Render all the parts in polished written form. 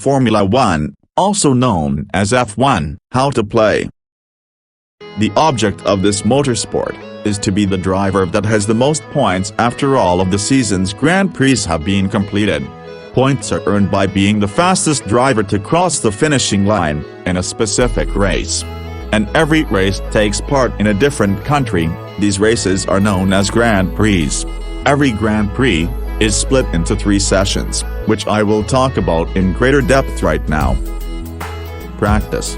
Formula 1, also known as F1. How to play. The object of this motorsport is to be the driver that has the most points after all of the season's Grand Prix have been completed. Points are earned by being the fastest driver to cross the finishing line in a specific race. And every race takes part in a different country. These races are known as Grand Prix. Every Grand Prix is split into 3 sessions, which I will talk about in greater depth right now. Practice.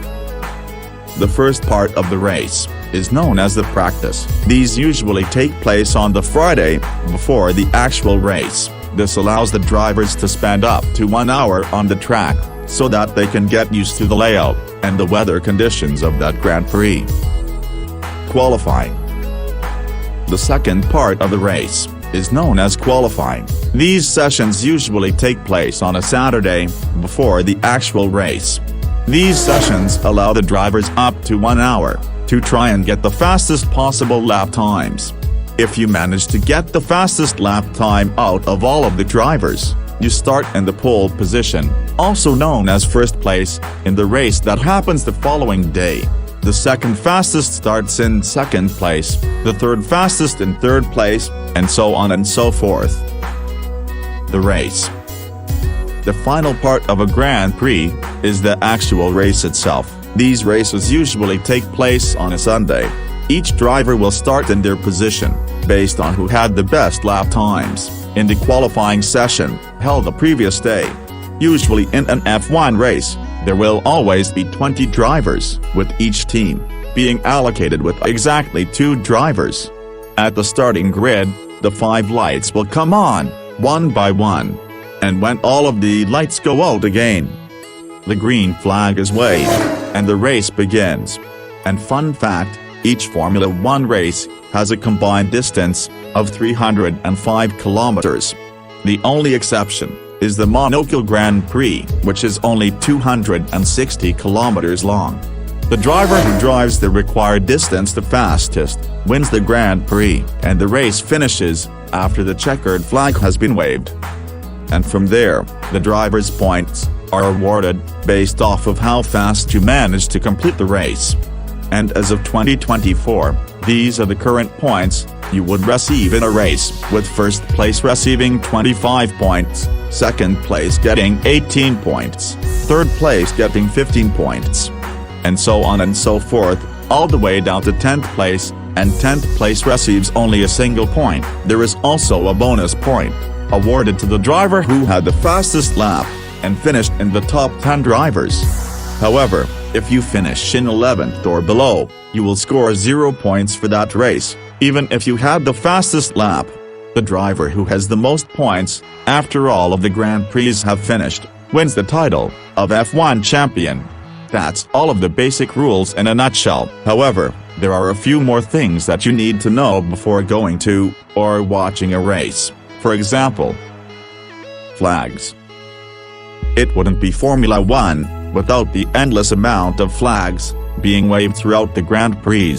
The first part of the race is known as the practice. These usually take place on the Friday before the actual race. This allows the drivers to spend up to 1 hour on the track, so that they can get used to the layout and the weather conditions of that Grand Prix. Qualifying. The second part of the race is known as qualifying. These sessions usually take place on a Saturday before the actual race. These sessions allow the drivers up to 1 hour to try and get the fastest possible lap times. If you manage to get the fastest lap time out of all of the drivers, you start in the pole position, also known as first place, in the race that happens the following day. The second fastest starts in second place, the third fastest in third place, and so on and so forth. The race. The final part of a Grand Prix is the actual race itself. These races usually take place on a Sunday. Each driver will start in their position, based on who had the best lap times, in the qualifying session, held the previous day. Usually in an F1 race, there will always be 20 drivers, with each team being allocated with exactly 2 drivers. At the starting grid, the 5 lights will come on, one by one. And when all of the lights go out again, the green flag is waved, and the race begins. And fun fact, each Formula 1 race has a combined distance of 305 kilometers. The only exception is the Monaco Grand Prix, which is only 260 kilometers long. The driver who drives the required distance the fastest wins the Grand Prix, and the race finishes after the checkered flag has been waved. And from there, the driver's points are awarded based off of how fast you manage to complete the race. And as of 2024, these are the current points you would receive in a race, with first place receiving 25 points, second place getting 18 points, third place getting 15 points, and so on and so forth, all the way down to 10th place, and 10th place receives only a single point. There is also a bonus point awarded to the driver who had the fastest lap and finished in the top 10 drivers. However, if you finish in 11th or below, you will score 0 points for that race, even if you had the fastest lap. The driver who has the most points, after all of the Grand Prix have finished, wins the title of F1 champion. That's all of the basic rules in a nutshell. However, there are a few more things that you need to know before going to, or watching a race. For example, flags. It wouldn't be Formula 1 without the endless amount of flags being waved throughout the Grand Prix.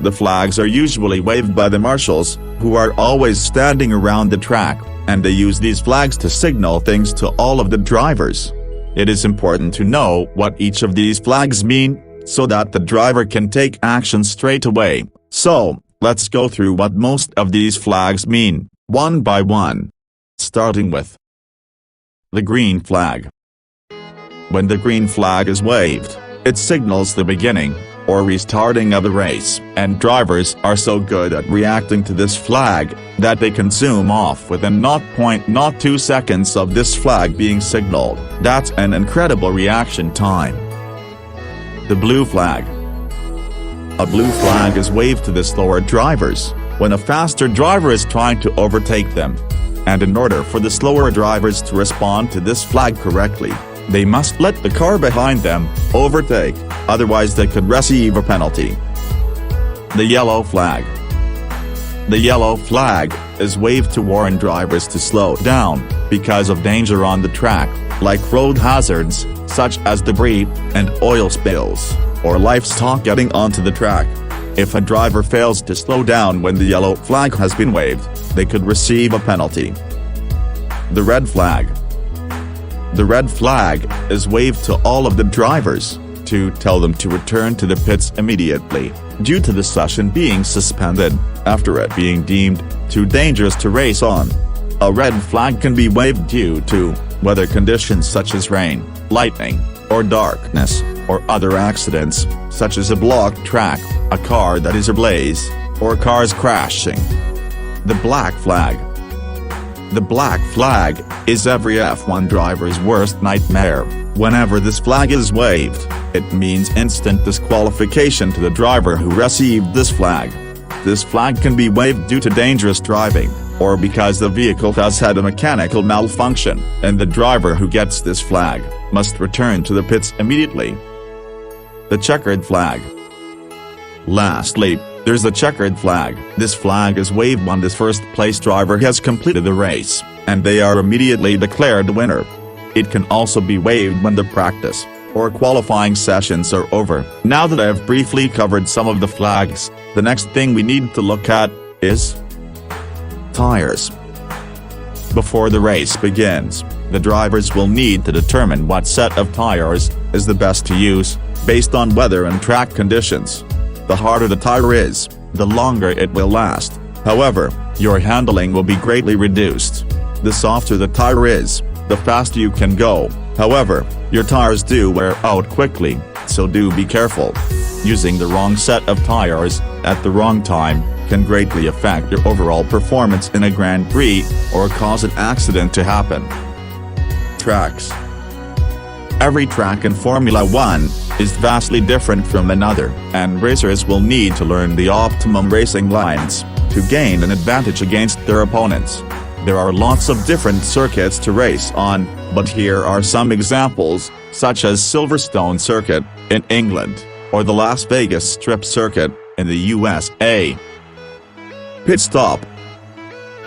The flags are usually waved by the marshals, who are always standing around the track, and they use these flags to signal things to all of the drivers. It is important to know what each of these flags mean, so that the driver can take action straight away. So, let's go through what most of these flags mean, one by one. Starting with the green flag. When the green flag is waved, it signals the beginning, or restarting of the race, and drivers are so good at reacting to this flag, that they can zoom off within 0.02 seconds of this flag being signaled. That's an incredible reaction time. The blue flag. A blue flag is waved to the slower drivers, when a faster driver is trying to overtake them. And in order for the slower drivers to respond to this flag correctly, they must let the car behind them overtake, otherwise they could receive a penalty. The yellow flag. The yellow flag is waved to warn drivers to slow down, because of danger on the track, like road hazards, such as debris and oil spills, or livestock getting onto the track. If a driver fails to slow down when the yellow flag has been waved, they could receive a penalty. The red flag. The red flag is waved to all of the drivers, to tell them to return to the pits immediately, due to the session being suspended, after it being deemed too dangerous to race on. A red flag can be waved due to weather conditions such as rain, lightning, or darkness, or other accidents, such as a blocked track, a car that is ablaze, or cars crashing. The black flag. The black flag is every F1 driver's worst nightmare. Whenever this flag is waved, it means instant disqualification to the driver who received this flag. This flag can be waved due to dangerous driving, or because the vehicle has had a mechanical malfunction, and the driver who gets this flag must return to the pits immediately. The checkered flag. Lastly, there's the checkered flag. This flag is waved when this first-place driver has completed the race, and they are immediately declared the winner. It can also be waved when the practice or qualifying sessions are over. Now that I have briefly covered some of the flags, the next thing we need to look at is tires. Before the race begins, the drivers will need to determine what set of tires is the best to use, based on weather and track conditions. The harder the tire is, the longer it will last. However, your handling will be greatly reduced. The softer the tire is, the faster you can go. However, your tires do wear out quickly, so do be careful. Using the wrong set of tires at the wrong time can greatly affect your overall performance in a Grand Prix, or cause an accident to happen. Tracks. Every track in Formula 1 is vastly different from another, and racers will need to learn the optimum racing lines to gain an advantage against their opponents. There are lots of different circuits to race on, but here are some examples, such as Silverstone Circuit in England, or the Las Vegas Strip Circuit in the USA. Pit stop.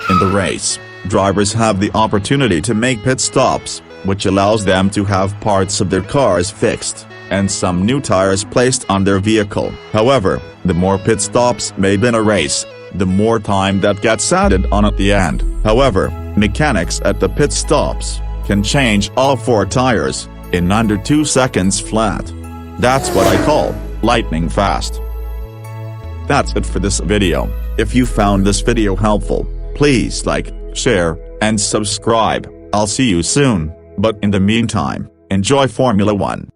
In the race, drivers have the opportunity to make pit stops, which allows them to have parts of their cars fixed, and some new tires placed on their vehicle. However, the more pit stops made in a race, the more time that gets added on at the end. However, mechanics at the pit stops can change all 4 tires in under 2 seconds flat. That's what I call lightning fast. That's it for this video. If you found this video helpful, please like, share, and subscribe. I'll see you soon, but in the meantime, enjoy Formula 1.